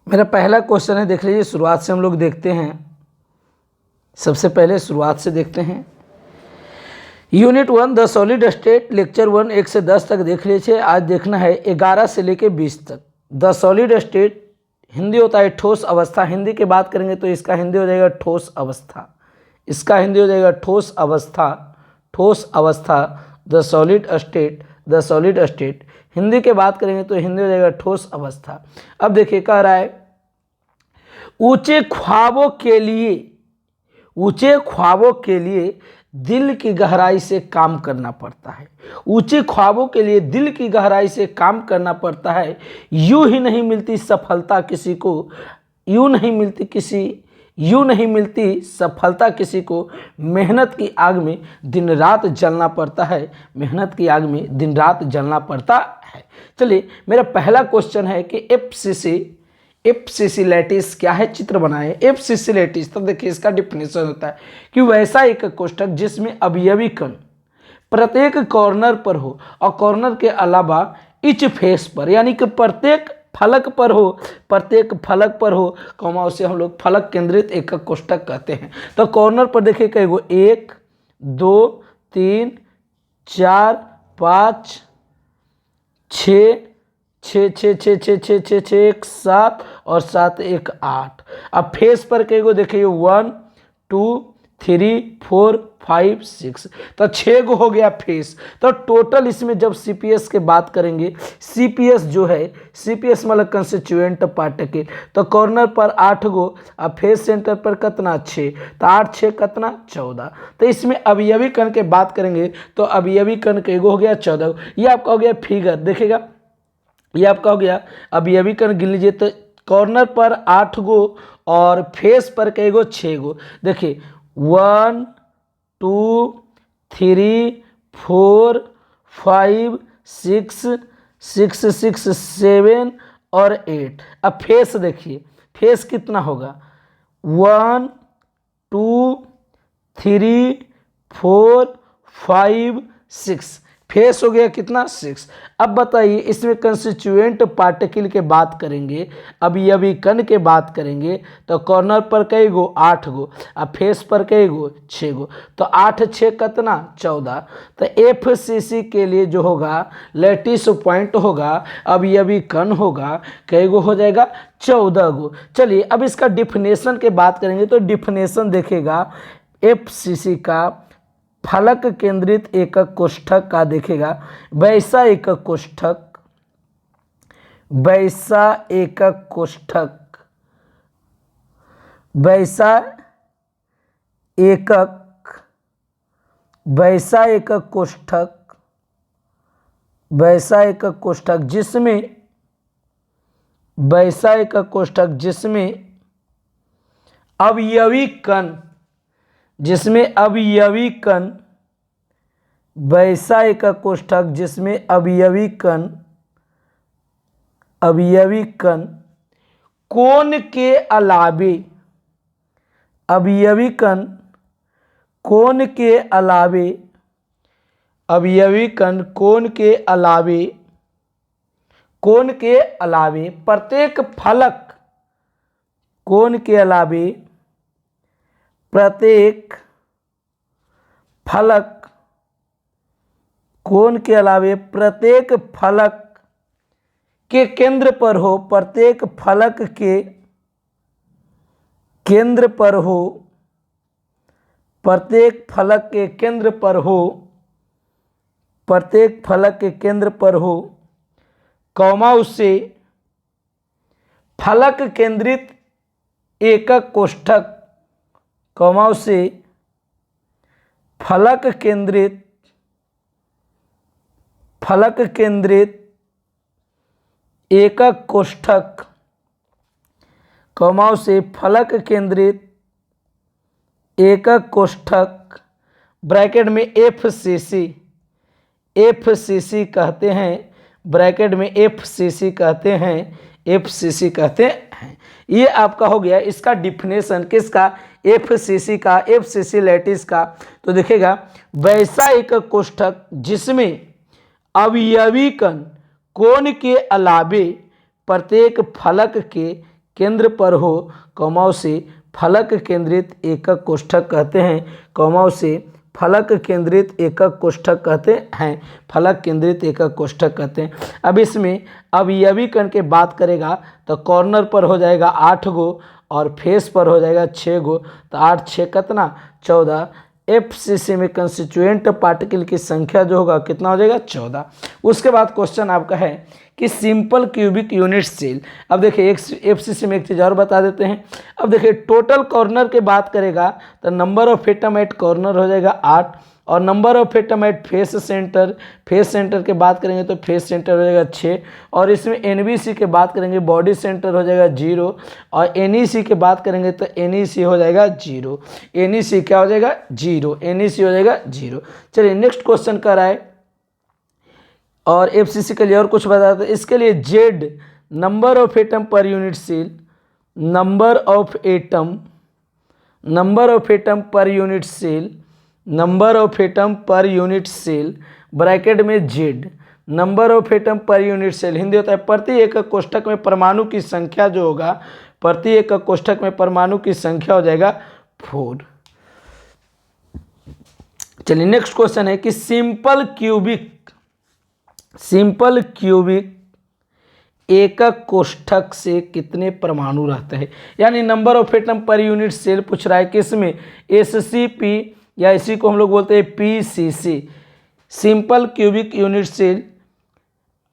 मेरा पहला क्वेश्चन है, देख लीजिए, शुरुआत से हम लोग देखते हैं। सबसे पहले शुरुआत से देखते हैं। Unit 1 the solid state, lecture 1 1 से 10 तक देख लीजिए। आज देखना है 11 से लेके 20 तक। द सॉलिड स्टेट हिंदी होता है ठोस अवस्था। हिंदी की बात करेंगे तो इसका हिंदी हो जाएगा ठोस अवस्था। इसका हिंदी हो जाएगा ठोस अवस्था। ठोस अवस्था the solid state, the solid state. Hindi की बात करेंगे तो हिंदी हो जाएगा ठोस अवस्था। अब देखिए कह रहा है ऊंचे ख्वाबों के लिए, ऊंचे ख्वाबों के लिए दिल की गहराई से काम करना पड़ता है। ऊंचे ख्वाबों के लिए दिल की गहराई से काम करना पड़ता है। यूं ही नहीं मिलती सफलता किसी को, यूं नहीं मिलती सफलता किसी को। मेहनत की आग में दिन रात जलना पड़ता है। मेहनत की आग में दिन रात जलना पड़ता है। चलिए, मेरा पहला क्वेश्चन है कि एफसीसी लैटिस क्या है, चित्र बनाए। एफसीसी लैटिस, तो देखिए इसका डिफिनेशन होता है कि वैसा एक कोष्ठक जिसमें अवयवी कण प्रत्येक कॉर्नर पर हो और कॉर्नर के अलावा इच फेस पर, यानी कि प्रत्येक फलक पर हो, प्रत्येक फलक पर हो, कॉमा उसे हम लोग फलक केंद्रित एकक कोष्ठक कहते हैं। तो कॉर्नर पर देखिए कई गो, 1 2 3 4 5 6 6 6 6 6 6 6 6 1 7 और 7 1 8। अब फेस पर कई गो देखिए 1 2 3 4 5 6, तो 6 गो हो गया फेस। तो टोटल इसमें जब सीपीएस के बात करेंगे, सीपीएस जो है, सीपीएस मतलब कंस्टिट्यूएंट पार्टिकल, तो कॉर्नर पर 8 गो और फेस सेंटर पर कितना 6, तो 8 6 कितना 14। तो इसमें अवयवी कण के बात करेंगे तो अवयवी कण कई गो हो गया 14। ये आपका हो गया फिगर, देखिएगा ये आपका हो गया अवयवी कण। गिन लीजिए तो कॉर्नर पर 8 गो और फेस पर कई गो 6 गो। देखिए 1 2 3 4 5 6 6 6 7 और 8। अब फेस देखिए, फेस कितना होगा 1 2 3 4 5 6, फेस हो गया कितना 6। अब बताइए इसमें कंस्टिट्यूएंट पार्टिकल के बात करेंगे, अवयवी कण के बात करेंगे तो कॉर्नर पर कई गो 8 गो और फेस पर कई गो 6 गो, तो 8 6 कितना 14। तो एफसीसी के लिए जो होगा लैटिस पॉइंट होगा, अवयवी कण होगा, कई गो हो जाएगा 14 गो। चलिए अब इसका डिफिनेशन के बात करेंगे तो डिफिनेशन देखेगा एफसीसी का फलक केंद्रित एकक कोष्ठक का देखेगा वैसा एकक कोष्ठक, वैसा एकक कोष्ठक, वैसा एकक, वैसा एकक कोष्ठक, वैसा एकक कोष्ठक जिसमें, वैसा एकक कोष्ठक जिसमें अवयवी कण, जिसमें अवयवी कण, वैसा एकक कोष्ठक जिसमें अवयवी कण, अवयवी कण कोण के अलावे, अवयवी कण कोण के अलावे, अवयवी कण कोण के अलावे, कोण के अलावे प्रत्येक फलक, कोण के अलावे प्रत्येक फलक, कोण के अलावे प्रत्येक फलक के केंद्र पर हो, प्रत्येक फलक के केंद्र पर हो, प्रत्येक फलक के केंद्र पर हो, प्रत्येक फलक के केंद्र पर हो, कॉमा उससे फलक केंद्रित एकक कोष्ठक, कॉमा से फलक केंद्रित, फलक केंद्रित एकक कोष्ठक, कॉमा से फलक केंद्रित एकक कोष्ठक, ब्रैकेट में एफसीसी, एफसीसी कहते हैं, ब्रैकेट में एफसीसी कहते हैं, एफसीसी कहते हैं। ये आपका हो गया इसका डिफिनेशन, किसका, एफसीसी का, एफसीसी लैटिस का। तो देखिएगा वैसा एकक कोष्ठक जिसमें अवयवी कण कोण के अलावे प्रत्येक फलक के केंद्र पर हो, कौमाओं से फलक केंद्रित एकक कोष्ठक कहते हैं, कौमाओं से फलक केंद्रित एकक कोष्ठक कहते हैं, फलक केंद्रित एकक कोष्ठक कहते हैं। अब इसमें अवयवी कण के बात करेगा तो कॉर्नर पर हो जाएगा 8 गो और फेस पर हो जाएगा 6 गो, तो 8 6 कितना 14। एफसीसी में कंस्टिट्यूएंट पार्टिकल की संख्या जो होगा कितना हो जाएगा 14। उसके बाद क्वेश्चन आपका है कि सिंपल क्यूबिक यूनिट सेल। अब देखिए एक एफसीसी में एक चीज़ और बता देते हैं। अब देखिए टोटल कॉर्नर की बात करेगा तो number of atom at corner हो जाएगा 8 और number of atom at face centre की बात करेंगे तो फेस सेंटर हो जाएगा 6 और इसमें एनबीसी की बात करेंगे बॉडी सेंटर हो जाएगा 0 और एनईसी की बात करेंगे तो एनईसी हो जाएगा 0। एनईसी क्या हो जाएगा 0, एनईसी हो जाएगा 0। चलिए नेक्स्ट क्वेश्चन कर आए और एफसीसी के लिए और कुछ बताते हैं। इसके लिए Z number of atom per unit cell, number of atom per unit cell, number of atom per unit cell bracket में Z number of atom per unit cell, Hindi होता है प्रति एकक कोष्ठक में परमाणु की संख्या जो होगा, प्रति एकक कोष्ठक में परमाणु की संख्या हो जाएगा 4। चलिए नेक्स्ट क्वेश्चन है कि सिंपल क्यूबिक एकक कोष्ठक से कितने परमाणु रहते हैं, यानी number of atom per unit cell पूछ रहा है किसमें, एससीपी या इसी को हम लोग बोलते हैं PCC, simple cubic unit cell,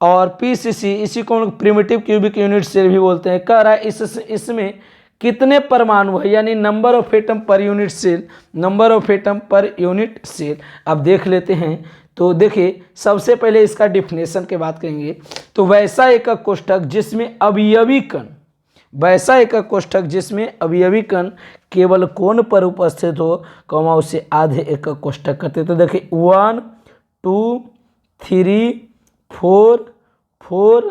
और पीसीसी इसी को हम लोग प्रिमिटिव क्यूबिक यूनिट सेल भी बोलते हैं। कह रहा है इसमें कितने परमाणु है, यानी number of atom per unit cell, number of atom per unit cell. अब देख लेते हैं। तो देखिए सबसे पहले इसका डिफिनेशन की बात करेंगे तो वैसा एकक कोष्ठक जिसमें अवयवी कण, वैसा एकक कोष्ठक जिसमें अवयवी कण केवल कोण पर उपस्थित हो, कौमा उसे आधे एकक कोष्ठक कहते हैं। तो देखिए 1 2 3 4 4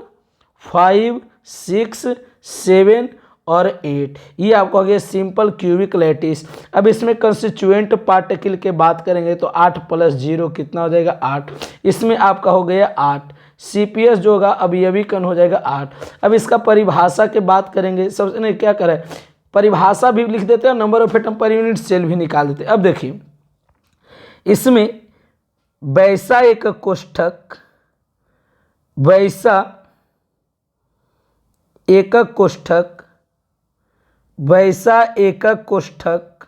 5 6 7 और 8, ये आपको आगे सिंपल क्यूबिक लैटिस। अब इसमें कंस्टिट्यूएंट पार्टिकल के बात करेंगे तो 8 + 0 कितना हो जाएगा 8, इसमें आपका हो गया 8। सीपीएस जो होगा अवयवी कण हो जाएगा 8। अब इसका परिभाषा के बात करेंगे, सबसे नहीं क्या करें परिभाषा भी लिख देते हैं, number of atom per unit cell भी निकाल देते हैं। अब देखिए इसमें वैसा एकक कोष्ठक, वैसा एकक कोष्ठक, वैसा एकक कोष्ठक,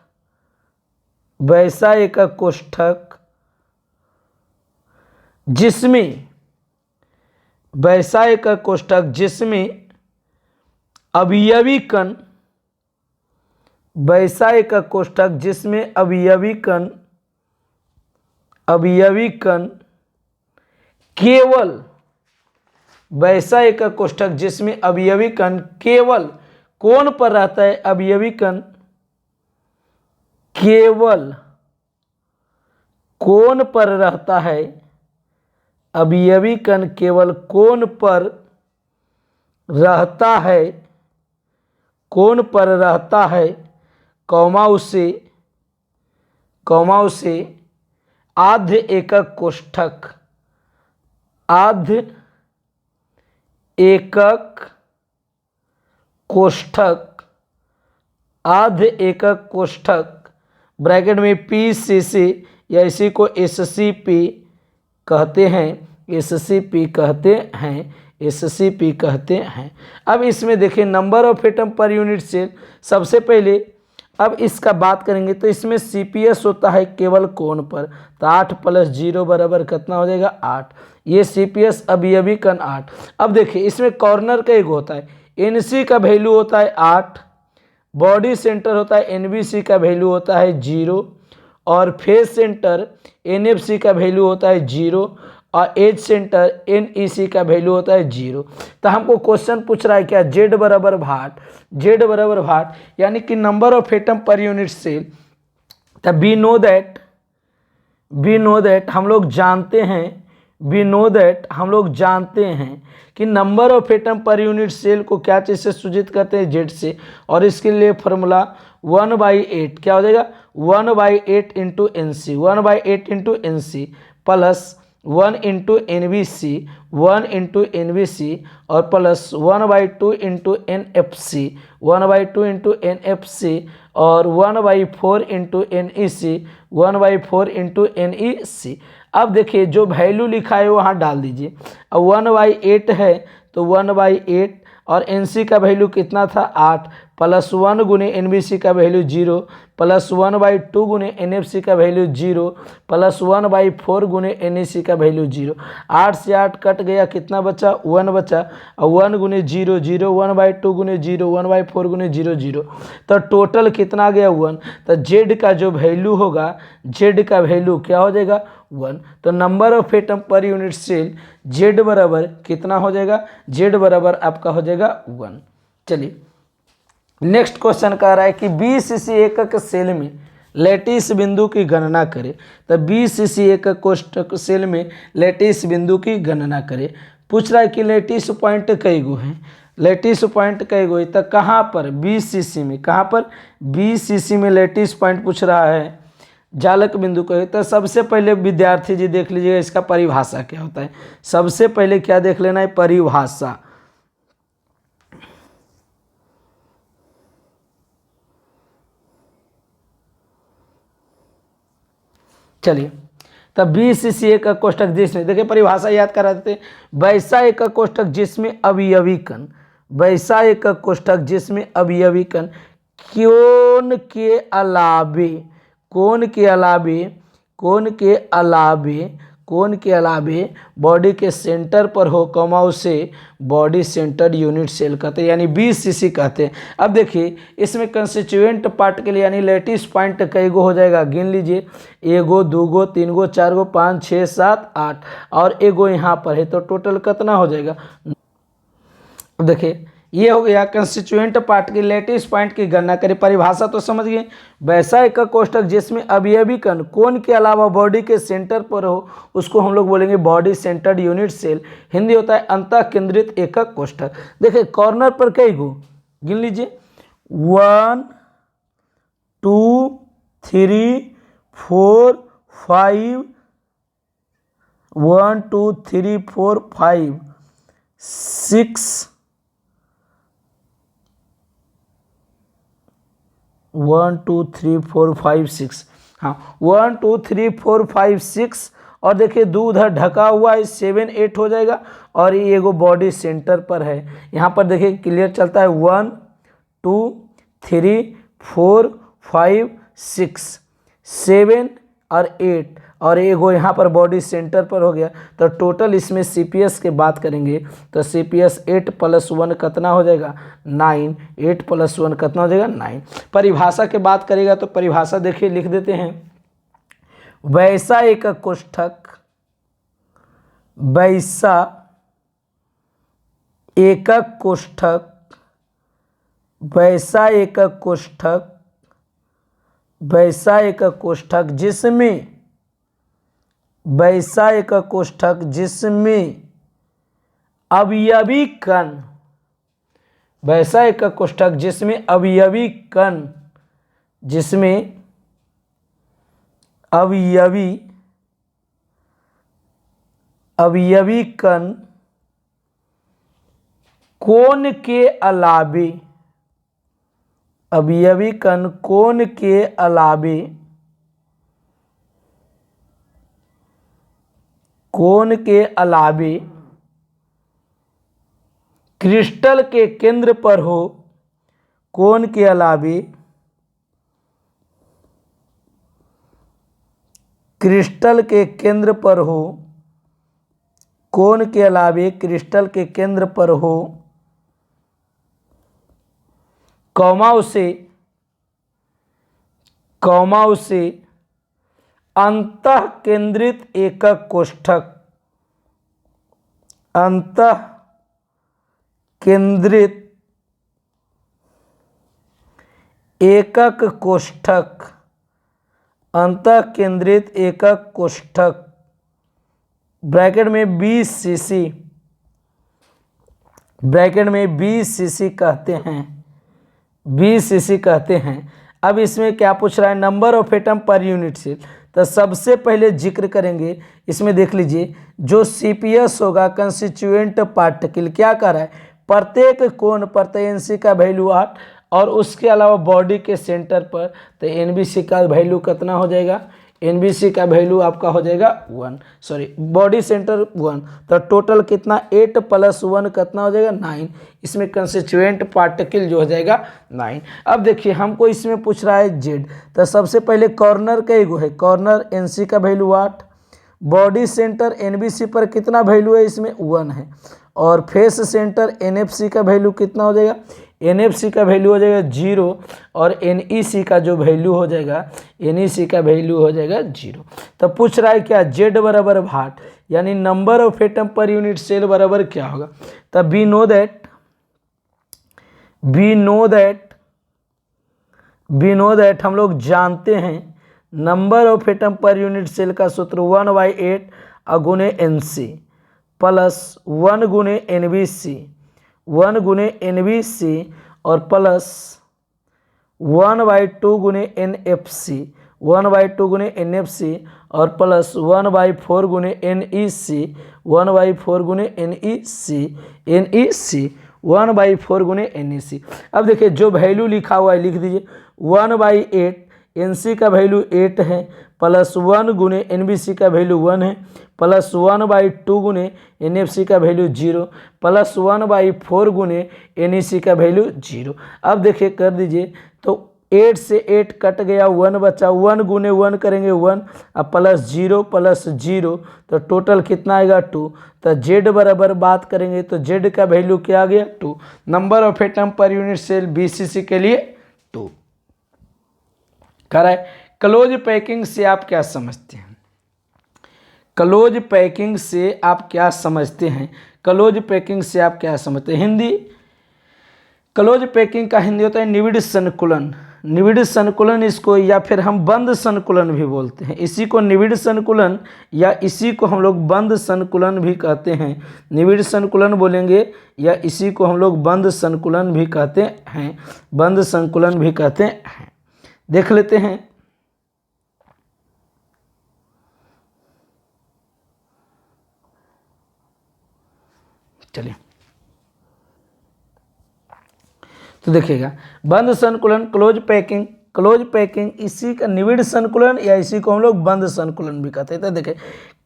वैसा एकक कोष्ठक जिसमें, वैसा एकक कोष्ठक जिसमें अवयवी कण, वैसा एकक कोष्ठक जिसमें अवयवी कण, अवयवी कण केवल, वैसा एकक कोष्ठक जिसमें अवयवी कण केवल कोण पर रहता है, अवयवी कण केवल कोण पर रहता है, अवयवी कण केवल कोण पर रहता है, कोण पर रहता है, कौमा उसे आध एकक कोष्ठक, आध एकक कोष्ठक, आध एकक कोष्ठक ब्रैकेट में पीसीसी या इसी को एससीपी कहते हैं, एससीपी कहते हैं, एससीपी कहते हैं। अब इसमें देखिए number of atom per unit cell, सबसे पहले अब इसका बात करेंगे तो इसमें सीपीएस होता है केवल कोण पर, तो 8 + 0 बराबर कितना हो जाएगा 8, ये सीपीएस अवयवी कण 8। अब देखिए इसमें कॉर्नर का एक होता है, एनसी का वैल्यू होता है 8, बॉडी सेंटर होता है एनबीसी का वैल्यू होता है 0 और फेस सेंटर एनएफसी का वैल्यू होता है 0 और एज सेंटर एनईसी का वैल्यू होता है 0। तो हमको क्वेश्चन पूछ रहा है क्या, जेड बराबर भाट, जेड बराबर भाट यानी कि number of atom per unit cell. तो वी नो दैट हम लोग जानते हैं, वी नो दैट हम लोग जानते हैं कि number of atom per unit cell को क्या चीज़ से सूचित करते हैं, जेड से, और इसके लिए फॉर्मूला 1/8 क्या हो जाएगा 1/8 × NC, 1/8 × NC plus 1 into N B C, 1 into N B C और plus 1/2 into N F C, 1/2 into N F C और 1/4 into N E C, 1/4 into N E C. अब देखिए जो वैल्यू लिखा है वहाँ डाल दीजिए। अब 1/8 है तो 1/8 और एन सी का वैल्यू कितना था 8, प्लस 1 गुने एन बी सी का वैल्यू 0, प्लस 1/2 गुने एन एफ सी का वैल्यू 0, प्लस 1/4 गुने एन ई सी का वैल्यू 0। 8 से 8 कट गया, कितना बचा 1 बचा, और 1 गुने 0 0, 1/2 गुने 0, 1/4 गुने 0 0, तो टोटल कितना आ गया 1। तो जेड का जो वैल्यू होगा, जेड का वैल्यू क्या हो जाएगा 1। तो number of atom per unit cell Z बराबर कितना हो जाएगा, जेड बराबर आपका हो जाएगा 1। चलिए नेक्स्ट क्वेश्चन कह रहा है कि 20 सी एकक सेल में लैटिस बिंदु की गणना करें। तो 20 सी एकक कोष्ठक सेल में लैटिस बिंदु की गणना करें। पूछ रहा है कि लैटिस पॉइंट कई गो हैं, लैटिस पॉइंट कई गो है, तो कहाँ पर 20 सी में, कहाँ पर 20 सी में लैटिस पॉइंट पूछ रहा है, जालक बिंदु को। तो सबसे पहले विद्यार्थी जी देख लीजिएगा इसका परिभाषा क्या होता है। सबसे पहले क्या देख लेना है, परिभाषा। चलिए तब 20 सी एक कोष्ठक जिसमें, देखिए परिभाषा याद करा देते हैं, वैसा एक कोष्ठक जिसमें अवयवी कण, वैसा एक कोष्ठक जिसमें अवयवी कण कोण के अलावे, कोण के अलावे, कोण के अलावे, कोण के अलावे बॉडी के सेंटर पर हो, कमा उसे बॉडी सेंटर यूनिट सेल कहते हैं, यानी 20 सीसी कहते हैं। अब देखिए इसमें कंस्टिट्यूएंट पार्ट के लिए यानी लैटिस पॉइंट कई गो हो जाएगा, गिन लीजिए, एगो, दूगो, तीन गो, चार गो, 5 6 7 8 और एगो यहाँ पर है, तो टोटल कितना हो जाएगा। अब देखिए ये हो गया कंस्टिट्यूएंट पार्ट की लैटिस पॉइंट की गणना करें। परिभाषा तो समझ गए, वैसा एक कोष्ठक जिसमें अवयवी कण कोण के अलावा बॉडी के सेंटर पर हो, उसको हम लोग बोलेंगे body centred unit cell, Hindi होता है अंतः केंद्रित एकक कोष्ठक। देखिए कॉर्नर पर कई गो, गिन लीजिए, 1 2 3 4 5, 1 2 3 4 5 6, 1 2 3 4 5 6, हाँ 1 2 3 4 5 6 और देखिए दो उधर ढका हुआ है, 7 8 हो जाएगा और ये एगो बॉडी सेंटर पर है। यहाँ पर देखिए क्लियर चलता है 1 2 3 4 5 6 7 और 8 और एगो यहाँ पर बॉडी सेंटर पर हो गया। तो टोटल इसमें सीपीएस की बात करेंगे तो सीपीएस 8 + 1 कितना हो जाएगा 9, 8 + 1 कितना हो जाएगा 9। परिभाषा की बात करेगा तो परिभाषा देखिए लिख देते हैं, वैसा एक कोष्ठक, वैसा एकक कोष्ठक, वैसा एकक कोष्ठक, वैसा एकक कोष्ठक जिसमें, वैसा एक कोष्ठक जिसमें अवयवी कण, वैसा एक कोष्ठक जिसमें अवयवी कण, जिसमें अवयवी कण कोण के अलावे, अवयवी कण कोण के अलावे, कोण के अलावे क्रिस्टल के केंद्र पर हो, कोण के अलावे क्रिस्टल के केंद्र पर हो, कोण के अलावे क्रिस्टल के केंद्र पर हो, कौमा उसे अंतः केंद्रित एकक कोष्ठक, अंतः केंद्रित एकक कोष्ठक, अंतः केंद्रित एकक कोष्ठक ब्रैकेट में 20 सीसी, ब्रैकेट में 20 सीसी कहते हैं, 20 सीसी कहते हैं। अब इसमें क्या पूछ रहा है, number of atom per unit cell. तो सबसे पहले जिक्र करेंगे, इसमें देख लीजिए जो CPS होगा कंस्टिट्यूएंट पार्टिकल क्या कर रहा है, प्रत्येक कोण पर तो NC का वैल्यू 8 और उसके अलावा बॉडी के सेंटर पर तो NBC का वैल्यू कितना हो जाएगा, NBC का वैल्यू आपका हो जाएगा 1, सॉरी बॉडी सेंटर 1, तो टोटल कितना 8 + 1 कितना हो जाएगा 9, इसमें कंस्टिट्यूएंट पार्टिकल जो हो जाएगा 9। अब देखिए हमको इसमें पूछ रहा है Z, तो सबसे पहले कॉर्नर का एगो है, कॉर्नर NC का वैल्यू 8, बॉडी सेंटर NBC पर कितना वैल्यू है, इसमें 1 है, और फेस सेंटर NFC का वैल्यू कितना हो जाएगा, NFC का वैल्यू हो जाएगा 0 और NEC का जो वैल्यू हो जाएगा, NEC का वैल्यू हो जाएगा 0। तो पूछ रहा है क्या Z बराबर भाट यानी number of atom per unit cell बराबर क्या होगा, तब वी नो दैट हम लोग जानते हैं number of atom per unit cell का सूत्र 1/8 गुणे NC प्लस 1 गुणे NBC, 1 गुणे NBC और प्लस 1/2 गुणे NFC, 1/2 गुणे NFC और प्लस 1/4 गुणे NEC, 1/4 गुणे NEC, 1/4 गुणे NEC। अब देखिए जो वैल्यू लिखा हुआ है लिख दीजिए, 1/8 NC का वैल्यू 8 है, प्लस 1 गुणे NBC का वैल्यू 1 है, प्लस 1/2 गुणे NFC का वैल्यू 0, प्लस 1/4 गुणे NEC का वैल्यू 0। अब देखिए कर दीजिए तो 8 से 8 कट गया, 1 बचा, 1 गुणे 1 करेंगे 1 अब प्लस 0 प्लस 0 तो टोटल कितना आएगा 2। तो Z बराबर बात करेंगे तो Z का वैल्यू क्या आ गया 2, number of atom per unit cell BCC के लिए 2। कह रहा है क्लोज पैकिंग से आप क्या समझते हैं, क्लोज पैकिंग से आप क्या समझते हैं, क्लोज पैकिंग से आप क्या समझते हैं। हिंदी क्लोज पैकिंग का हिंदी होता है निविड़ संकुलन, निविड़ संकुलन इसको, या फिर हम बंद संकुलन भी बोलते हैं, इसी को निविड़ संकुलन या इसी को हम लोग बंद संकुलन भी कहते हैं, निविड़ संकुलन बोलेंगे या इसी को हम लोग बंद संकुलन भी कहते हैं, बंद संकुलन भी कहते हैं। देख लेते हैं, चलिए तो देखिएगा बंद संकुलन क्लोज पैकिंग, क्लोज पैकिंग इसी का निविड़ संकुलन या इसी को हम लोग बंद संकुलन भी कहते हैं। तो देखिए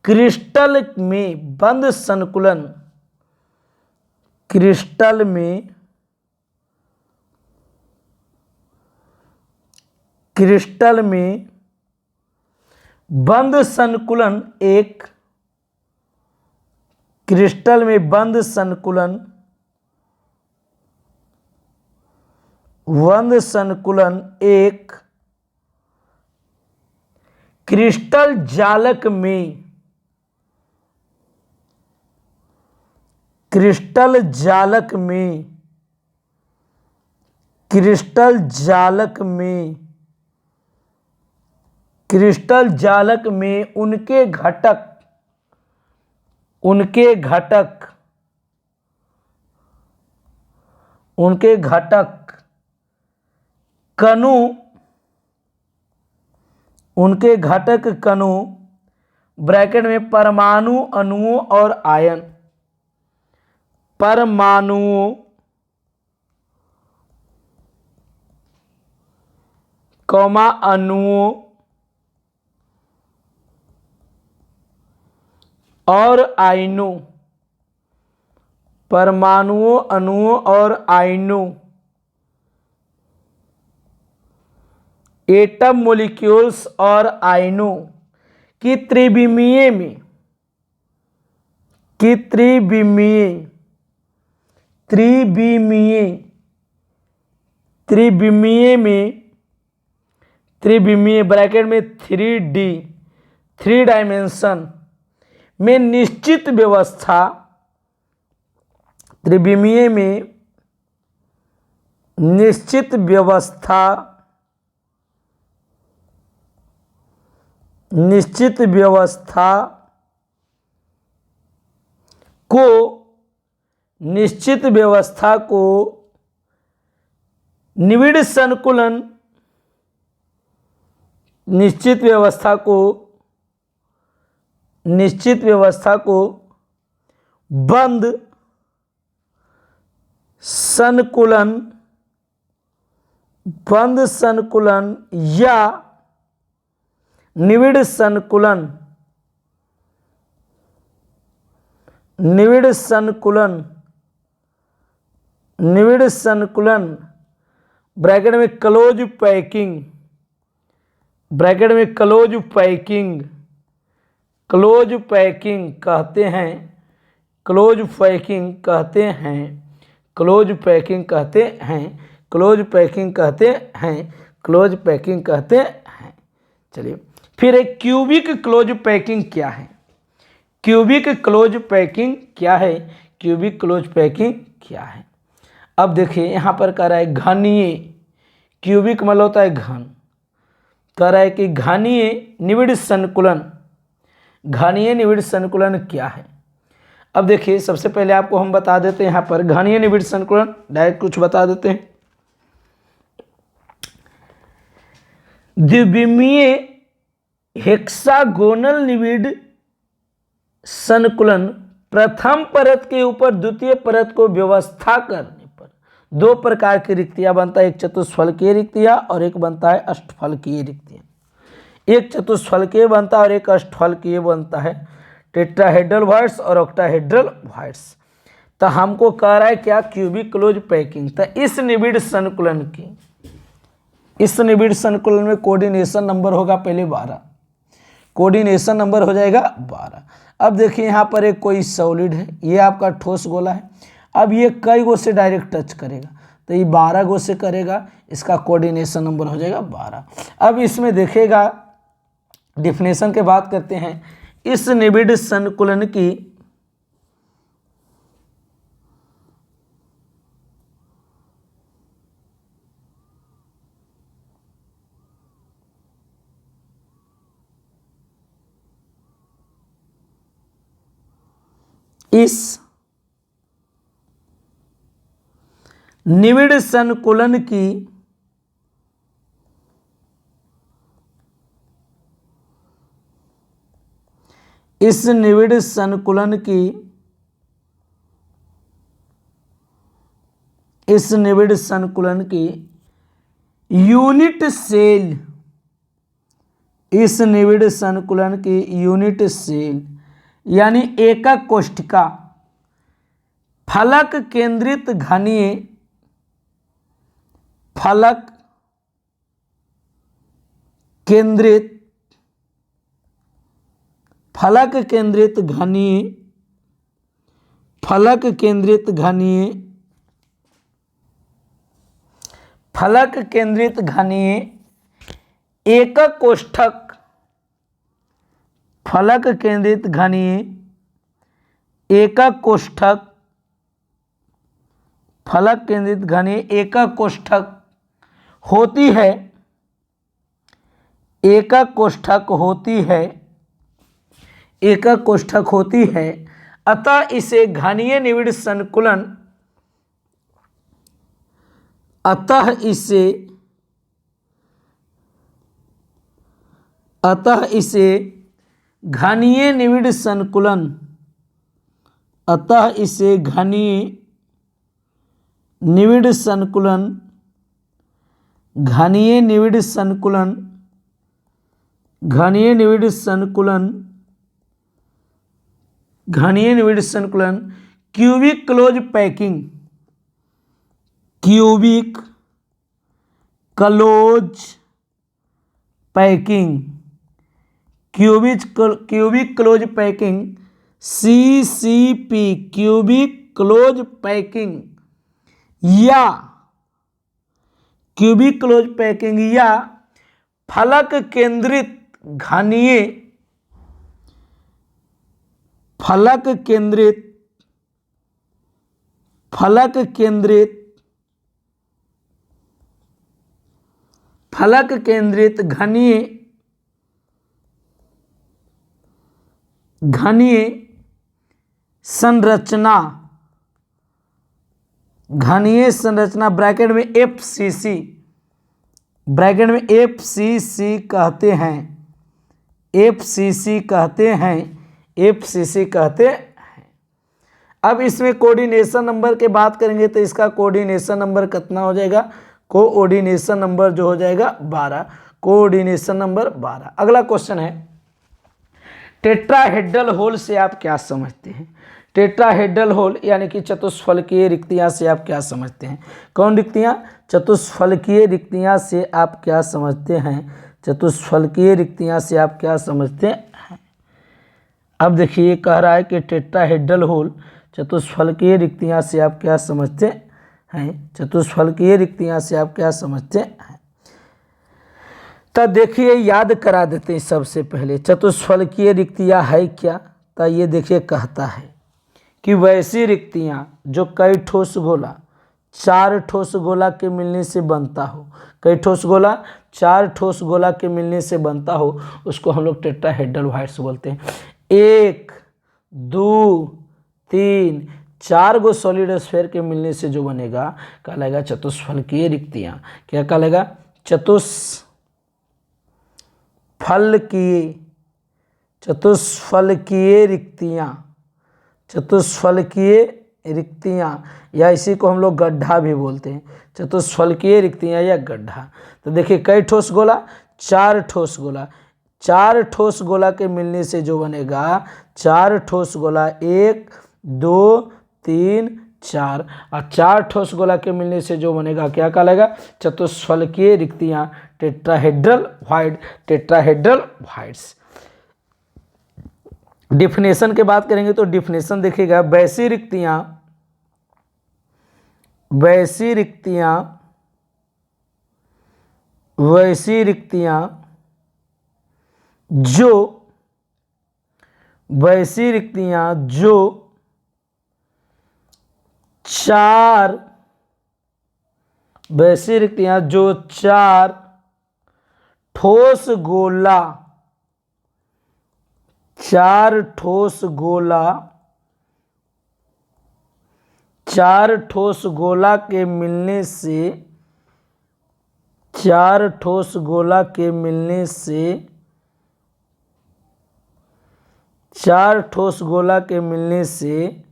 क्रिस्टल में बंद संकुलन, क्रिस्टल में बंद संकुलन एक, क्रिस्टल में बंद संकुलन एक क्रिस्टल जालक में, क्रिस्टल जालक में, क्रिस्टल जालक में, क्रिस्टल जालक में उनके घटक, उनके घटक, उनके घटक कणु, उनके घटक कणु ब्रैकेट में परमाणु अणुओं और आयन, परमाणुओं कौमा अणुओं और आयनों, परमाणुओं अणुओं और आयनों, एटम मोलिक्यूल्स और आयनों की त्रिविमीय में, की त्रिविमीय, त्रिविमीय, त्रिविमीय में, त्रिविमीय ब्रैकेट में 3D, 3 डायमेंशन में निश्चित व्यवस्था, त्रिविमीय में निश्चित व्यवस्था, निश्चित व्यवस्था को, निश्चित व्यवस्था को निविड़ संकुलन निश्चित व्यवस्था को बंद संकुलन या निविड़ संकुलन ब्रैकेट में क्लोज पैकिंग कहते हैं। चलिए, फिर एक क्यूबिक क्लोज पैकिंग क्या है? क्यूबिक क्लोज पैकिंग क्या है? अब देखिए यहाँ पर कह रहा है घनीय, क्यूबिक मतलब होता है घन, कह रहा है कि घनीय निविड़ संकुलन क्या है? अब देखिए, सबसे पहले आपको हम बता देते हैं यहाँ पर घनीय निविड़ संकुलन, डायरेक्ट कुछ बता देते हैं। द्विविमीय हेक्सागोनल निविड़ संकुलन प्रथम परत के ऊपर द्वितीय परत को व्यवस्था करने पर दो प्रकार की रिक्तियां बनता है, एक चतुष्फलकीय रिक्तियां और एक बनता है अष्टफलकीय रिक्तियां। एक चतुष्फलकीय बनता है और एक अष्टफलकीय बनता है, टेट्राहेड्रल वॉइड्स और ऑक्टाहेड्रल वॉइड्स। तो हमको कह रहा है क्या? Cubic close packing. तो इस निविड़ संकुलन में कोऑर्डिनेशन नंबर होगा पहले 12, कोऑर्डिनेशन नंबर हो जाएगा 12। अब देखिए यहाँ पर एक कोई सॉलिड है, ये आपका ठोस गोला है। अब ये कई गो से डायरेक्ट टच करेगा, तो ये 12 गो से करेगा, इसका कोऑर्डिनेशन नंबर हो जाएगा 12। अब इसमें देखेगा, डिफिनेशन के बात करते हैं। इस निविड़ संकुलन की इस निविड़ संकुलन की यूनिट सेल यानी एकक कोष्ठिका फलक केंद्रित घनीय एकक कोष्ठक होती है, अतः इसे घनीय निविड़ संकुलन घनीय निविड़ संकुलन cubic close packing CCP cubic close packing या फलक केंद्रित घनीय संरचना ब्रैकेट में FCC ब्रैकेट में FCC कहते हैं, FCC कहते हैं, FCC कहते हैं। अब इसमें कोऑर्डिनेशन नंबर के बात करेंगे तो इसका कोऑर्डिनेशन नंबर कितना हो जाएगा, कोऑर्डिनेशन नंबर जो हो जाएगा 12, कोऑर्डिनेशन नंबर 12। अगला क्वेश्चन है टेट्राहेड्रल होल से आप क्या समझते हैं, टेट्राहेड्रल होल यानी कि चतुष्फलकीय रिक्तियां से आप क्या समझते हैं, कौन रिक्तियां, चतुष्फलकीय रिक्तियां से आप क्या समझते हैं, चतुष्फलकीय रिक्तियां से आप क्या समझते हैं। अब देखिए ये कह रहा है कि टेट्राहेड्रल होल चतुष्फलकीय रिक्तियां से आप क्या समझते हैं, चतुष्फलकीय रिक्तियां से आप क्या समझते हैं। तो देखिए याद करा देते हैं सबसे पहले चतुष्फलकीय रिक्तियां है क्या। तो ये देखिए कहता है कि वैसी रिक्तियां जो कई ठोस गोला 4 ठोस गोला के मिलने से बनता हो, कई ठोस गोला 4 ठोस गोला के मिलने से बनता हो, उसको हम लोग टेट्राहेड्रल वॉइड्स बोलते हैं। 1 2 3 4 गो सॉलिड स्फीयर के मिलने से जो बनेगा कहलाएगा चतुष्फलकीय रिक्तियां। क्या कहलाएगा, चतुष्फलकीय रिक्तियां, चतुष्फलकीय रिक्तियां, या इसी को हम लोग गड्ढा भी बोलते हैं, चतुष्फलकीय रिक्तियां या गड्ढा। तो देखिए कई ठोस गोला, 4 ठोस गोला, 4 ठोस गोला के मिलने से जो बनेगा 4 ठोस गोला, 1 2 3 4, और 4 ठोस गोला के मिलने से जो बनेगा क्या कहलाएगा, चतुष्फलकीय रिक्तियां, tetrahedral void, tetrahedral voids. Definition के बात करेंगे तो डिफिनेशन देखिएगा, वैसी रिक्तियां, वैसी रिक्तियां, वैसी रिक्तियां जो, वैसी रिक्तियां जो 4, वैसी रिक्तियां जो 4 ठोस गोला, 4 ठोस गोला, 4 ठोस गोला के मिलने से, 4 ठोस गोला के मिलने से, 4 ठोस गोला के मिलने से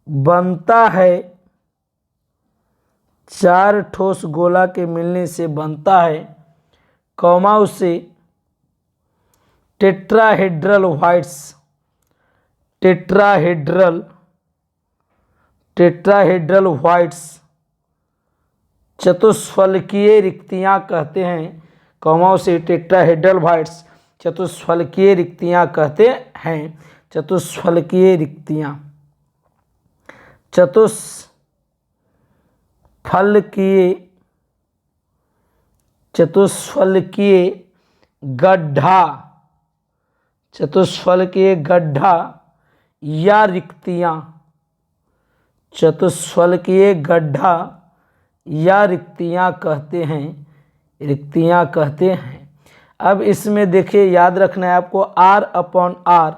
बनता है, 4 ठोस गोला के मिलने से बनता है, कॉमा उसे tetrahedral voids, tetrahedral, tetrahedral voids चतुष्फलकीय रिक्तियां कहते हैं, कॉमा उसे टेट्राहेड्रल वॉइड्स चतुष्फलकीय रिक्तियां कहते हैं, चतुष्फलकीय रिक्तियां, चतुष्फलकीय, चतुष्फलकीय गड्ढा, चतुष्फलकीय गड्ढा या रिक्तियां, चतुष्फलकीय गड्ढा या रिक्तियां कहते हैं, रिक्तियां कहते हैं। अब इसमें देखिए याद रखना है आपको R/R,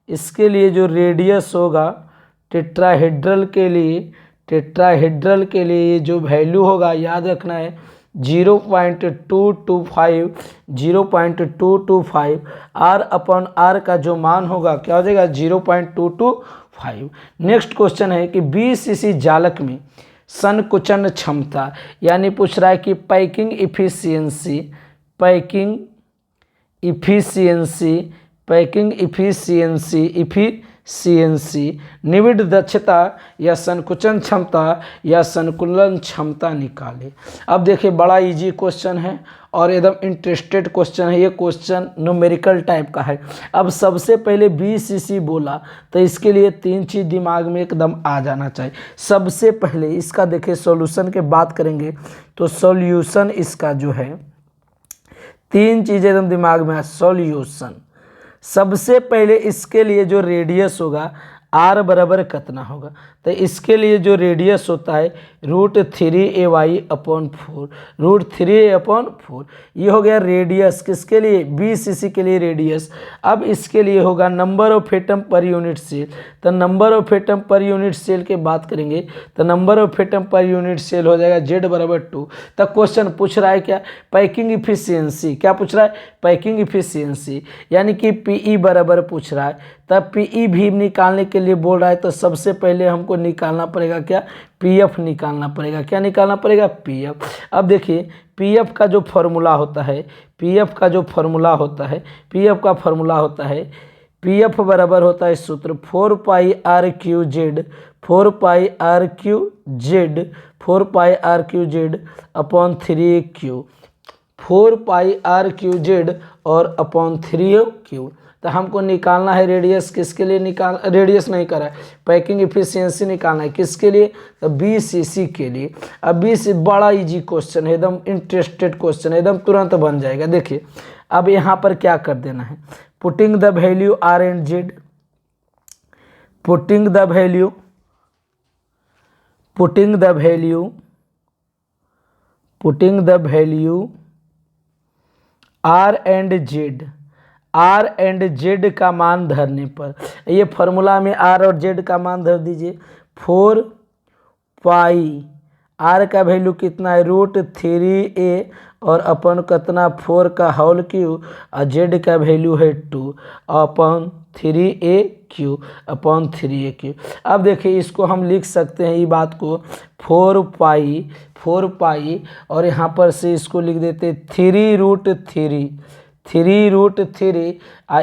इसके लिए जो रेडियस होगा टेट्राहेड्रल के लिए, टेट्राहेड्रल के लिए ये जो वैल्यू होगा याद रखना है 0.225, 0.225। R/R का जो मान होगा क्या हो जाएगा 0.225। नेक्स्ट क्वेश्चन है कि BCC जालक में संकुचन क्षमता, यानी पूछ रहा है कि packing efficiency, packing efficiency, packing efficiency, efficiency, निविड दक्षता या संकुचन क्षमता या संकुलन क्षमता निकाले। अब देखिए बड़ा इजी क्वेश्चन है और एकदम इंटरेस्टेड क्वेश्चन है, ये क्वेश्चन न्यूमेरिकल टाइप का है। अब सबसे पहले BCC बोला तो इसके लिए 3 चीज़ दिमाग में एकदम आ जाना चाहिए। सबसे पहले इसका देखिए सॉल्यूशन के बात करेंगे तो सॉल्यूशन इसका जो है 3 चीज़ें एकदम दिमाग में आ, सॉल्यूशन सबसे पहले इसके लिए जो रेडियस होगा R बराबर कितना होगा, तो इसके लिए जो रेडियस होता है √3ay/4, √3a/4 ये हो गया रेडियस किसके लिए, BCC के लिए रेडियस। अब इसके लिए होगा number of atom per unit cell. तो number of atom per unit cell की बात करेंगे तो number of atom per unit cell हो जाएगा Z = 2। तब क्वेश्चन पूछ रहा है क्या, पैकिंग इफिशियंसी। क्या पूछ रहा है, पैकिंग इफिशियंसी, यानी कि PE बराबर पूछ रहा है। तब PE भी निकालने के लिए बोल रहा है तो सबसे पहले हमको निकालना पड़ेगा क्या, PF निकालना पड़ेगा। क्या निकालना पड़ेगा, PF। अब देखिए PF का जो फॉर्मूला होता है, PF का फॉर्मूला होता है PF बराबर होता है सूत्र 4πRQZ, 4πRQZ upon 3Q, 4πRQZ और अपॉन 3Q। तो हमको निकालना है रेडियस, किसके लिए रेडियस नहीं करा है, पैकिंग इफिशियंसी निकालना है किसके लिए, तो BCC के लिए। अब BC बड़ा इजी क्वेश्चन है, एकदम इंटरेस्टेड क्वेश्चन है, एकदम तुरंत बन जाएगा। देखिए अब यहाँ पर क्या कर देना है, putting the value R and Z, putting the value R and Z का मान धरने पर, ये फॉर्मूला में R और Z का मान धर दीजिए। 4π R का वैल्यू कितना है √3a और अपन कितना 4 का होल क्यू और Z का वैल्यू है 2 अपॉन 3AQ अपॉन 3AQ। अब देखिए इसको हम लिख सकते हैं, ये बात को 4π और यहाँ पर से इसको लिख देते 3√3 आ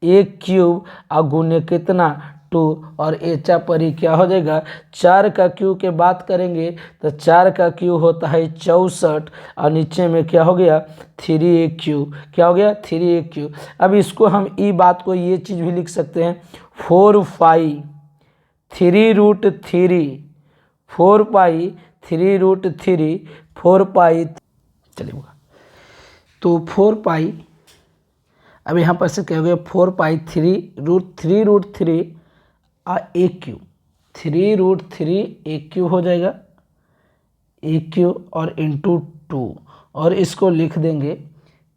A³ आ गुने कितना 2 और एचा परी क्या हो जाएगा 4 का क्यू के बात करेंगे तो 4 का क्यू होता है 64 और नीचे में क्या हो गया 3AQ, क्या हो गया 3AQ। अब इसको हम ई बात को ये चीज़ भी लिख सकते हैं 4π 3√3 चलिए तो 4π, अब यहाँ पर से क्या हो गया 4π 3√3 AQ, 3√3 हो जाएगा AQ और इंटू 2 और इसको लिख देंगे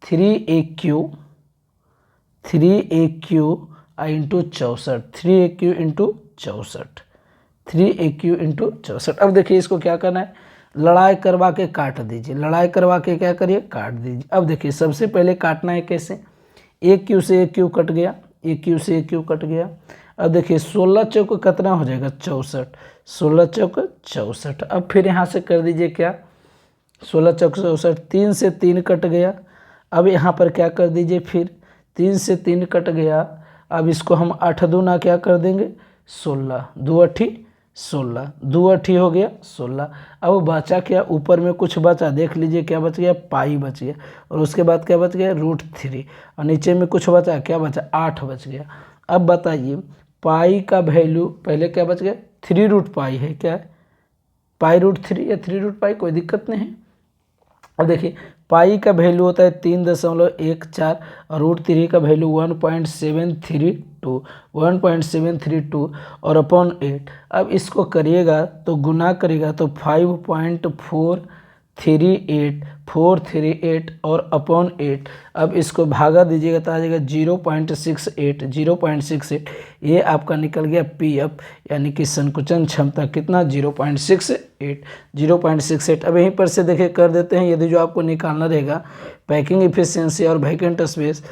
3AQ इंटू 64, 3AQ इंटू 64। अब देखिए इसको क्या करना है, लड़ाई करवा के काट दीजिए, लड़ाई करवा के क्या करिए काट दीजिए। अब देखिए सबसे पहले काटना है कैसे, AQ से AQ कट गया, AQ से AQ कट गया। अब देखिए 16 चौक कितना हो जाएगा 64, 16 चौक 64। अब फिर यहाँ से कर दीजिए क्या 16 चौक 64, 3 से 3 कट गया। अब यहाँ पर क्या कर दीजिए फिर 3 से 3 कट गया। अब इसको हम 8 दूना क्या कर देंगे 16, 2 8 16, 2 8 हो गया 16। अब बचा क्या, ऊपर में कुछ बचा, देख लीजिए क्या बच गया, पाई बच गया और उसके बाद क्या बच गया √3 और नीचे में कुछ बचा, क्या बचा 8 बच गया। अब बताइए पाई का वैल्यू पहले क्या बच गया 3√π है, क्या है π√3 या 3√π, कोई दिक्कत नहीं है। अब देखिए पाई का वैल्यू होता है 3.14 और √3 का वैल्यू 1.732 और अपॉन 8। अब इसको करिएगा तो गुना करिएगा तो 5.438 और अपॉन 8। अब इसको भागा दीजिएगा तो आ जाएगा 0.68। ये आपका निकल गया PF, यानी कि संकुचन क्षमता कितना 0.68। अब यहीं पर से देखिए कर देते हैं, यदि जो आपको निकालना रहेगा पैकिंग इफिशियंसी और वैकेंट स्पेस,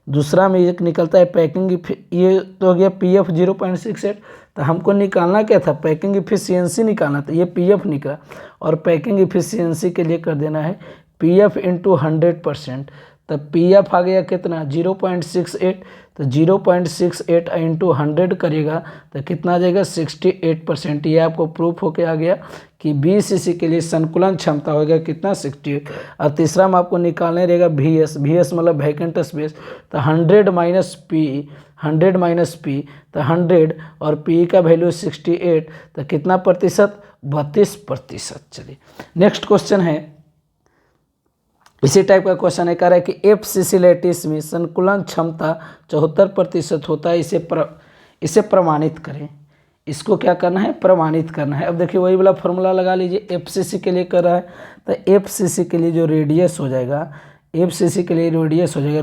दूसरा में एक निकलता है पैकिंग, ये तो हो गया PF 0.68। तो हमको निकालना क्या था, पैकिंग इफिशियंसी निकालना था, ये PF निकला और पैकिंग इफिशियंसी के लिए कर देना है PF इंटू 100%। तब PF आ गया कितना 0.68, तो 0.68 इंटू 100 करेगा तो कितना आ जाएगा 68%। ये आपको प्रूफ होके आ गया कि BCC के लिए संकुलन क्षमता होगा कितना 68। और तीसरा में आपको निकालने रहेगा VS मतलब वैकेंट स्पेस, तो 100 माइनस P तो 100 और P का वैल्यू 68, तो कितना प्रतिशत 32%। चलिए नेक्स्ट क्वेश्चन है, इसी टाइप का क्वेश्चन है, कह रहा है कि FCC लैटिस में संकुलन क्षमता 74% होता है, इसे प्रमाणित करें। इसको क्या करना है, प्रमाणित करना है। अब देखिए वही वाला फॉर्मूला लगा लीजिए, एफसीसी के लिए कर रहा है तो एफसीसी के लिए जो रेडियस हो जाएगा, एफसीसी के लिए रेडियस हो जाएगा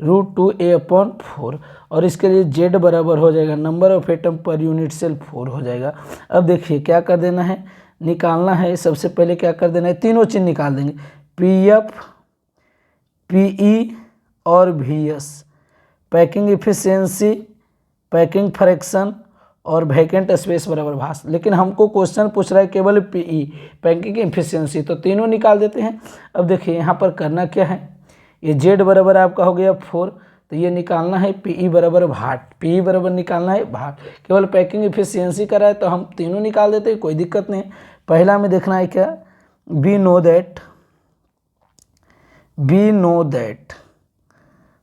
√2a अपॉन 4, और इसके लिए जेड बराबर हो जाएगा number of atom per unit cell 4 हो जाएगा। अब देखिए क्या कर देना है, निकालना है। सबसे पहले क्या कर देना है, तीनों चीज़ निकाल देंगे, पीएफ, पीई और VS, packing efficiency, packing fraction और वैकेंट स्पेस बराबर भास। लेकिन हमको क्वेश्चन पूछ रहा है केवल पीई, पैकिंग इफिशियंसी, तो तीनों निकाल देते हैं। अब देखिए यहाँ पर करना क्या है, ये जेड बराबर आपका हो गया 4, तो ये निकालना है पीई बराबर भाट, पीई बराबर निकालना है भाट। केवल पैकिंग इफिशियंसी का है तो हम तीनों निकाल देते हैं, कोई दिक्कत नहीं। पहला में देखना है क्या, वी नो दैट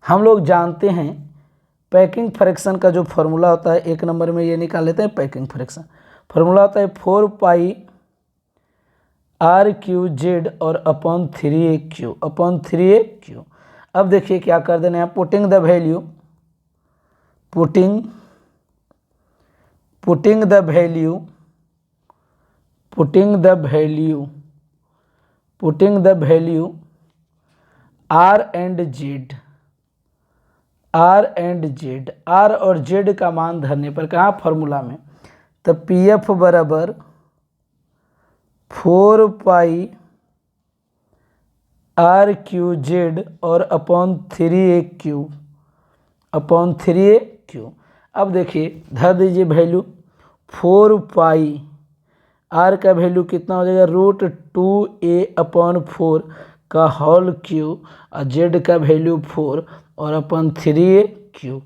हम लोग जानते हैं पैकिंग फ्रैक्शन का जो फॉर्मूला होता है, एक नंबर में ये निकाल लेते हैं। पैकिंग फ्रैक्शन फॉर्मूला होता है 4πr⁴z और अपॉन 3a⁴ अब देखिए क्या कर देना है, पुटिंग द वैल्यू आर और जेड का मान धरने पर, कहाँ फॉर्मूला में, तो पी एफ बराबर 4πr⁴z और अपॉन 3a⁴ अब देखिए धर दीजिए वैल्यू, 4π, आर का वैल्यू कितना हो जाएगा, √2a/4 का होल क्यूब, और जेड का वैल्यू 4 और अपॉन 3a⁴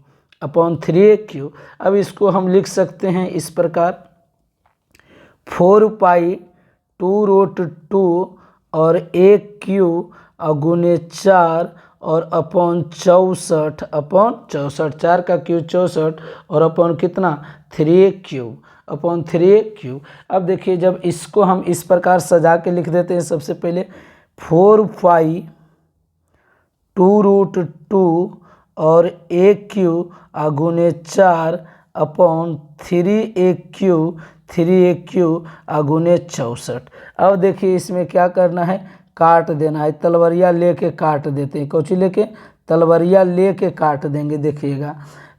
अब इसको हम लिख सकते हैं इस प्रकार, 4π 2√2 और a³ और गुने 4 और अपॉन 64 4 का क्यूब 64 और अपॉन कितना 3a³ अपॉन 3a³। अब देखिए जब इसको हम इस प्रकार सजा के लिख देते हैं, सबसे पहले 4π 2√2 और a³ गुने 4 अपॉन 3a³ गुने 64। अब देखिए इसमें क्या करना है, काट देना है, तलवरिया लेके काट देते हैं, कौची लेके, तलवरिया लेके काट देंगे। देखिएगा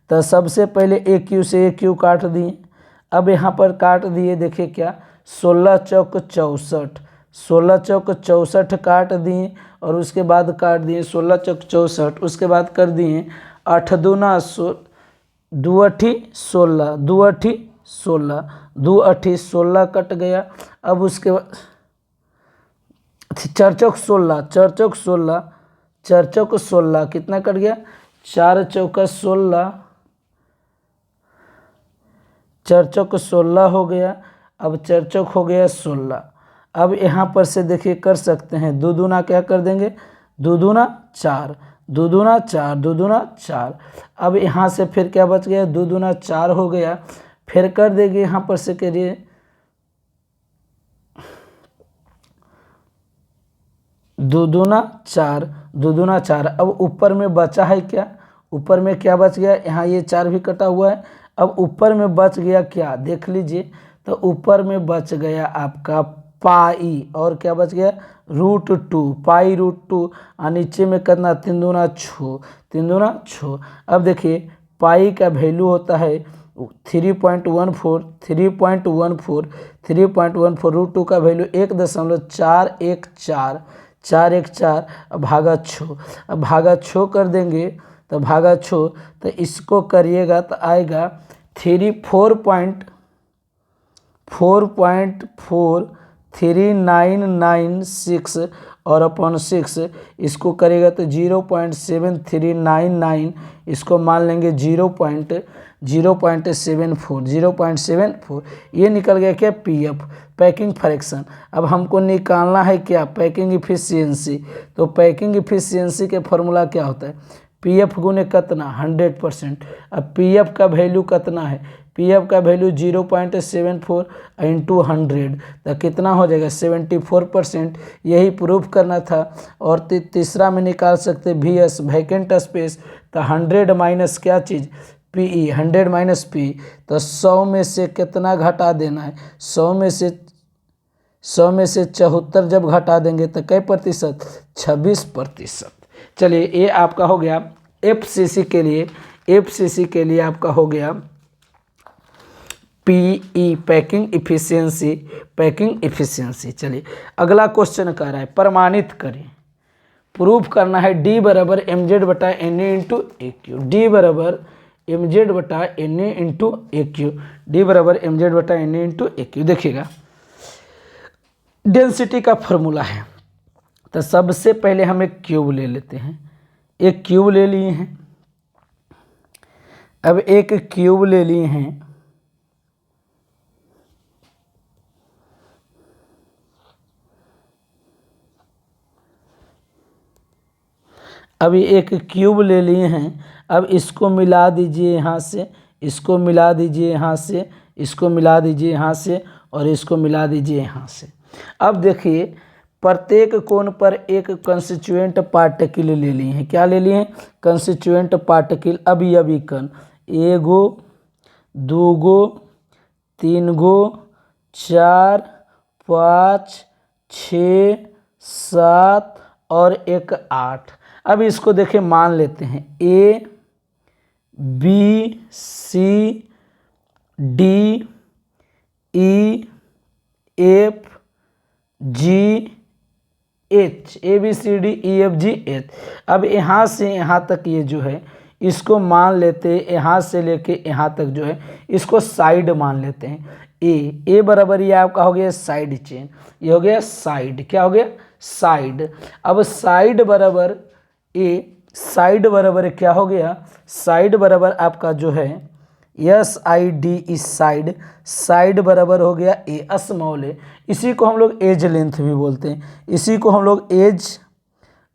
तो सबसे पहले a³ से a³ काट दिए, अब यहाँ पर काट दिए, देखिए क्या 16 चौक 64 काट दिए, और उसके बाद काट दिए 16 चौक 64, उसके बाद कर दिए 8 दूना 16 कट गया। अब उसके बाद 4 चौक 16 कितना कट गया, 4 चौका 16 हो गया। अब 4 चौक हो गया 16। अब यहाँ पर से देखिए कर सकते हैं, दो दूना क्या कर देंगे, 2 दूना 4, 2 दूना 4। अब यहाँ से फिर क्या बच गया, 2 दूना 4 हो गया, फिर कर देंगे यहाँ पर से करिए 2 दूना 4। अब ऊपर में बचा है क्या, ऊपर में क्या बच गया, यहाँ ये 4 भी कटा हुआ है। अब ऊपर में बच गया क्या, देख लीजिए, तो ऊपर में बच गया आपका पाई, और क्या बच गया √2 पाई √2, और नीचे में करना 3 दूना 6। अब देखिए पाई का वैल्यू होता है 3.14 √2 का वैल्यू 1.414 भागा 6। अब भागा 6 कर देंगे, तो भागा 6, तो इसको करिएगा तो आएगा 4.3996 और अपॉन 6, इसको करेगा तो 0.7399, इसको मान लेंगे 0.74 ये निकल गया क्या, पीएफ पैकिंग फ्रैक्शन। अब हमको निकालना है क्या, पैकिंग इफिशियंसी। तो पैकिंग इफिशियंसी के फॉर्मूला क्या होता है, पीएफ गुने कितना 100%। अब पीएफ का वैल्यू कितना है, पीएफ का वैल्यू 0.74 इंटू 100, तो कितना हो जाएगा 74%। यही प्रूफ करना था। और तीसरा में निकाल सकते वीएस वैकेंट स्पेस, तो 100 माइनस क्या चीज़ पी ई 100 माइनस पी, तो 100 में से कितना घटा देना है, 100 में से 74 जब घटा देंगे तो कै प्रतिशत, 26%। चलिए ये आपका हो गया एफसीसी के लिए, एफसीसी के लिए आपका हो गया PE packing efficiency, packing efficiency. चलिए अगला क्वेश्चन कह रहा है प्रमाणित करें, प्रूफ करना है डी बराबर एम जेड बटा N A into A Q, D बराबर एम जेड बटा N A into A Q, D बराबर एम जेड बटा N A into A cube. देखिएगा डेंसिटी का फॉर्मूला है, तो सबसे पहले हम एक क्यूब ले लेते हैं, एक क्यूब ले लिए हैं। अब एक क्यूब ले लिए हैं, अभी एक क्यूब ले लिए हैं। अब इसको मिला दीजिए यहाँ से, इसको मिला दीजिए यहाँ से, इसको मिला दीजिए यहाँ से, और इसको मिला दीजिए यहाँ से। अब देखिए प्रत्येक कोण पर एक कंस्टिट्यूएंट पार्टिकल ले लिए हैं। क्या ले लिए हैं, कंस्टिट्यूएंट पार्टिकल। अभी कण, एगो, दूगो, तीन गो, 4, 5, 6, 7 और एक 8। अब इसको देखिए मान लेते हैं A B C D E F G H, A B C D E F G H. अब यहाँ से यहाँ तक ये जो है इसको मान लेते हैं, यहाँ से लेके यहाँ तक जो है इसको साइड मान लेते हैं। ए बराबर ये आपका हो गया साइड चेन, ये हो गया साइड, क्या हो गया साइड। अब साइड बराबर ए, साइड बराबर क्या हो गया, साइड बराबर आपका जो है एस आई डी इस साइड, साइड बराबर हो गया ए स्मॉल ए। इसी को हम लोग एज लेंथ भी बोलते हैं, इसी को हम लोग एज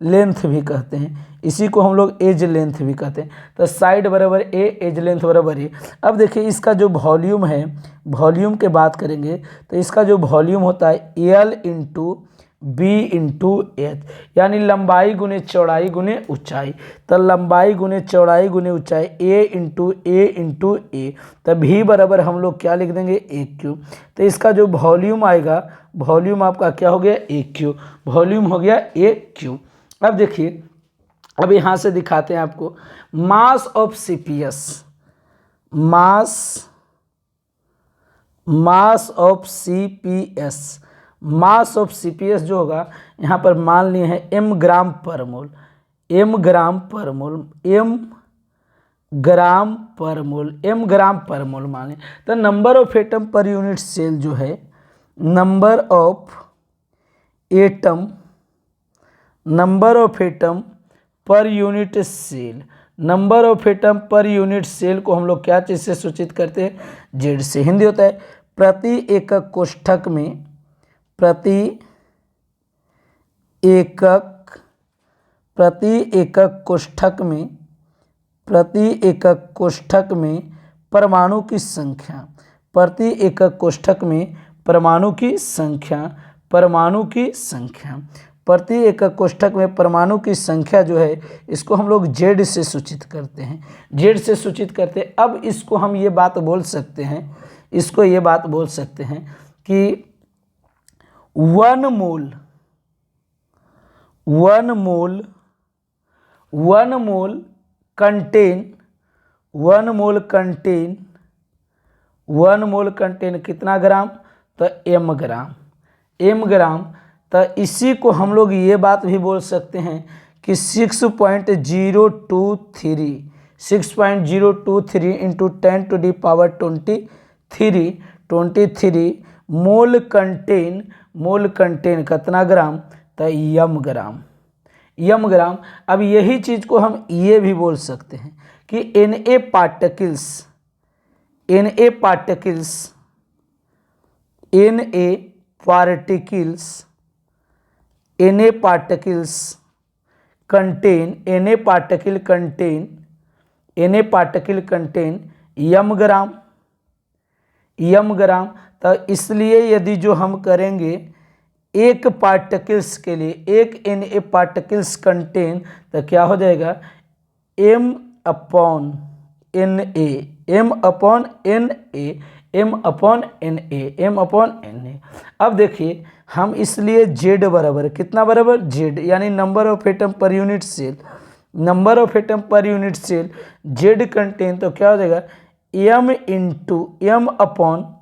लेंथ भी कहते हैं, इसी को हम लोग एज लेंथ भी कहते हैं। तो साइड बराबर ए, एज लेंथ बराबर ए। अब देखिए इसका जो वॉल्यूम है, वॉल्यूम के बात करेंगे तो इसका जो वॉल्यूम होता है L into B into H, यानी लंबाई गुने चौड़ाई गुने ऊंचाई। तो लंबाई गुने चौड़ाई गुने ऊंचाई ए इंटू ए, तो भी बराबर हम लोग क्या लिख देंगे ए क्यू। तो इसका जो वॉल्यूम आएगा, वॉल्यूम आपका क्या हो गया ए क्यू, वॉल्यूम हो गया ए क्यू। अब देखिए अब यहाँ से दिखाते हैं आपको mass of CPS, mass of CPS, mass of CPS जो होगा यहाँ पर मान लिए हैं एम ग्राम पर मोल, एम ग्राम पर मोल, एम ग्राम पर मोल, एम ग्राम पर मोल मान लें। तो number of atom per unit cell जो है, number of atom, number of atom per unit cell, number of atom per unit cell को हम लोग क्या चीज़ से सूचित करते हैं, जेड से। हिंदी होता है प्रति एकक कोष्ठक में, प्रति एकक कोष्ठक में, प्रति एकक कोष्ठक में परमाणु की संख्या, प्रति एकक कोष्ठक में परमाणु की संख्या, परमाणु की संख्या, प्रति एकक कोष्ठक में परमाणु की संख्या जो है इसको हम लोग जेड से सूचित करते हैं, जेड से सूचित करते हैं। अब इसको हम ये बात बोल सकते हैं, इसको ये बात बोल सकते हैं कि वन मोल कंटेन कितना ग्राम, तो एम ग्राम, एम ग्राम। तो इसी को हम लोग ये बात भी बोल सकते हैं कि 6.023 इंटू 10⁻23 मोल कंटेन कितना ग्राम, तो यम ग्राम, यम ग्राम। अब यही चीज़ को हम ये भी बोल सकते हैं कि Na particles contain यम ग्राम। तो इसलिए यदि जो हम करेंगे एक पार्टिकल्स के लिए, एक Na पार्टिकल्स कंटेन, तो क्या हो जाएगा m/n N A, M upon N A, M upon N A, M upon N A. अब देखिए हम इसलिए जेड बराबर कितना बराबर जेड, यानी number of atom per unit cell, number of atom per unit cell Z contain, तो क्या हो जाएगा M into M upon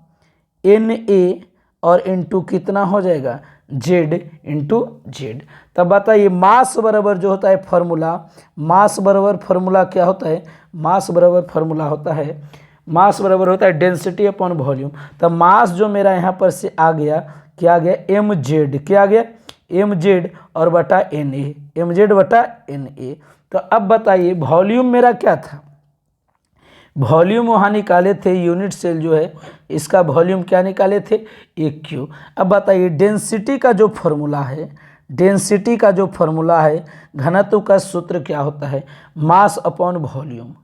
N A और इंटू कितना हो जाएगा जेड इंटू जेड। तब बताइए मास बराबर जो होता है फॉर्मूला, मास बराबर फॉर्मूला क्या होता है, मास बराबर फॉर्मूला होता है, मास बराबर होता है डेंसिटी अपॉन वॉल्यूम। तब मास जो मेरा यहाँ पर से आ गया क्या आ गया एम जेड, क्या आ गया एम जेड और बटा एन ए, एम जेड बटा एन ए। तो अब बताइए वॉल्यूम मेरा क्या था, वॉल्यूम वहाँ निकाले थे, यूनिट सेल जो है इसका वॉल्यूम क्या निकाले थे ए क्यू। अब बताइए डेंसिटी का जो फॉर्मूला है, डेंसिटी का जो फॉर्मूला है, घनत्व का सूत्र क्या होता है mass upon volume,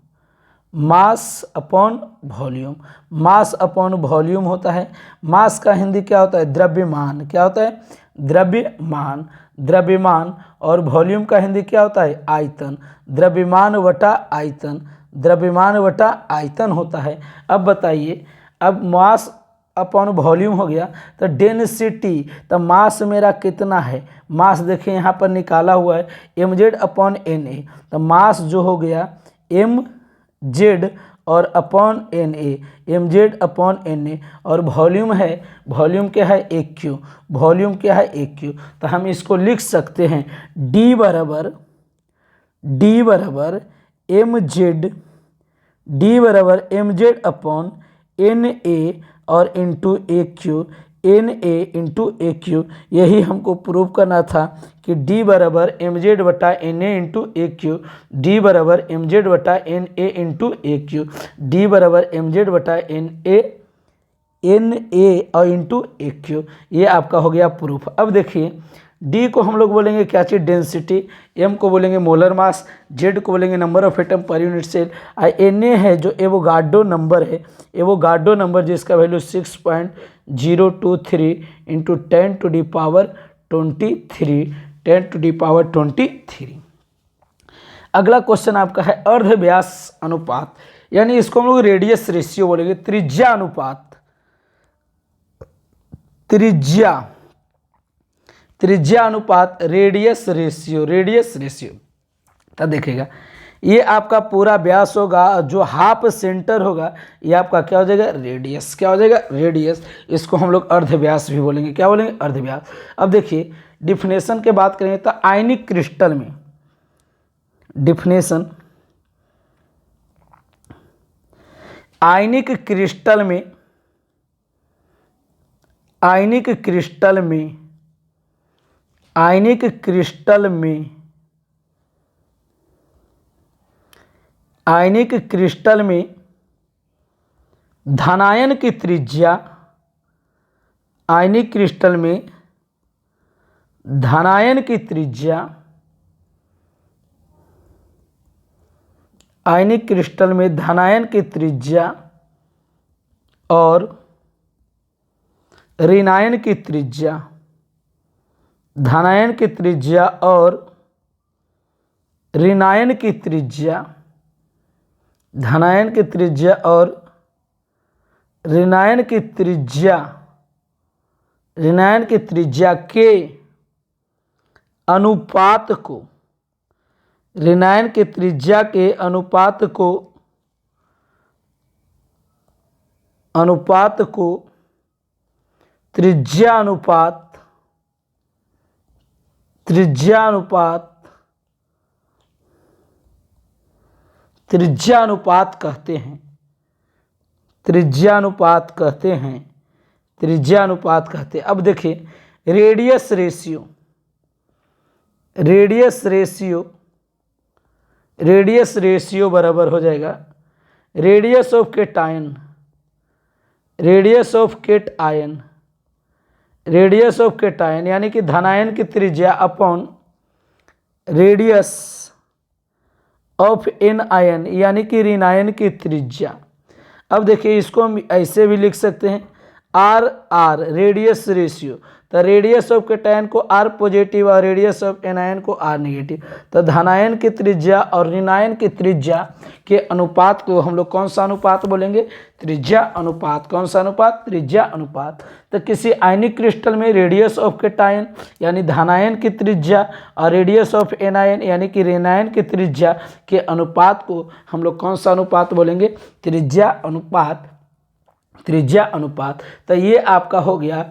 mass upon volume, mass upon volume होता है। मास का हिंदी क्या होता है द्रव्यमान, क्या होता है द्रव्यमान, द्रव्यमान। और वॉल्यूम का हिंदी क्या होता है आयतन, द्रव्यमान वटा आयतन, द्रव्यमान वटा आयतन होता है। अब बताइए अब मास अपॉन वॉल्यूम हो गया तो डेंसिटी, तो मास मेरा कितना है, मास देखिए यहाँ पर निकाला हुआ है M Z upon N A, तो मास जो हो गया एम जेड और upon N A, M Z upon N A. और वॉल्यूम है, वॉल्यूम क्या है ए क्यू, वॉल्यूम क्या है ए क्यू। तो हम इसको लिख सकते हैं डी बराबर, डी बराबर एम जेड, डी बराबर M Z upon N A और into A Q, N A into A Q. यही हमको प्रूव करना था कि डी बराबर एम जेड बटा N A into A Q, D बराबर एम जेड बटा N A into A Q, D बराबर एम जेड बटा एन ए और इंटू ए क्यू। ये आपका हो गया प्रूफ। अब देखिए डी को हम लोग बोलेंगे क्या चीज़ डेंसिटी, एम को बोलेंगे मोलर मास, जेड को बोलेंगे number of atom per unit cell, N A है जो एवोगाड्रो नंबर है, एवोगाड्रो नंबर जिसका value 6.023 into 10 to the power 23, 10 to the power 23। अगला क्वेश्चन आपका है अर्धव्यास अनुपात, यानी इसको हम लोग रेडियस रेशियो बोलेंगे, त्रिज्या अनुपात, त्रिज्या, त्रिज्या अनुपात रेडियस रेशियो, रेडियस रेशियो। तब देखिएगा ये आपका पूरा व्यास होगा, जो हाफ सेंटर होगा ये आपका क्या हो जाएगा रेडियस, क्या हो जाएगा रेडियस। इसको हम लोग अर्धव्यास भी बोलेंगे, क्या बोलेंगे अर्धव्यास। अब देखिए डिफिनेशन के बात करेंगे तो आयनिक क्रिस्टल में, डिफिनेशन आयनिक क्रिस्टल में, आयनिक क्रिस्टल में, आयनिक क्रिस्टल में, आयनिक क्रिस्टल में धनायन की त्रिज्या, आयनिक क्रिस्टल में धनायन की त्रिज्या, आयनिक क्रिस्टल में धनायन की त्रिज्या और ऋणायन की त्रिज्या, धनायन की त्रिज्या और ऋणायन की त्रिज्या, धनायन की त्रिज्या और ऋणायन की त्रिज्या, ऋणायन की त्रिज्या के अनुपात को, ऋणायन की त्रिज्या के अनुपात को, अनुपात को त्रिज्या अनुपात, त्रिज्या अनुपात, त्रिज्या अनुपात कहते हैं, त्रिज्या अनुपात कहते हैं, त्रिज्या अनुपात कहते हैं। अब देखिए radius ratio, radius ratio, radius ratio बराबर हो जाएगा radius of cation, radius of cation, radius of cation यानी कि धनायन की त्रिज्या upon radius of anion यानी कि ऋणायन की त्रिज्या। अब देखिए इसको हम ऐसे भी लिख सकते हैं आर रेडियस रेशियो, तो रेडियस ऑफ कैटायन को आर पॉजिटिव और रेडियस ऑफ एनायन को आर नेगेटिव। तो धनायन की त्रिज्या और ऋणायन की त्रिज्या के अनुपात को हम लोग कौन सा अनुपात बोलेंगे? त्रिज्या अनुपात। कौन सा अनुपात? त्रिज्या अनुपात। तो किसी आयनिक क्रिस्टल में रेडियस ऑफ कैटायन यानी धनायन की त्रिज्या और रेडियस ऑफ एनायन यानी कि ऋणायन की त्रिज्या के अनुपात को हम लोग कौन सा अनुपात बोलेंगे? त्रिज्या अनुपात। त्रिज्या अनुपात। तो ये आपका हो गया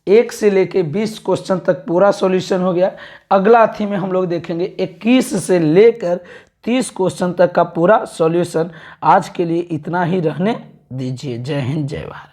1 से लेके 20 क्वेश्चन तक पूरा सॉल्यूशन हो गया। अगला थी में हम लोग देखेंगे 21 से लेकर 30 क्वेश्चन तक का पूरा सॉल्यूशन। आज के लिए इतना ही रहने दीजिए। जय हिंद, जय भारत।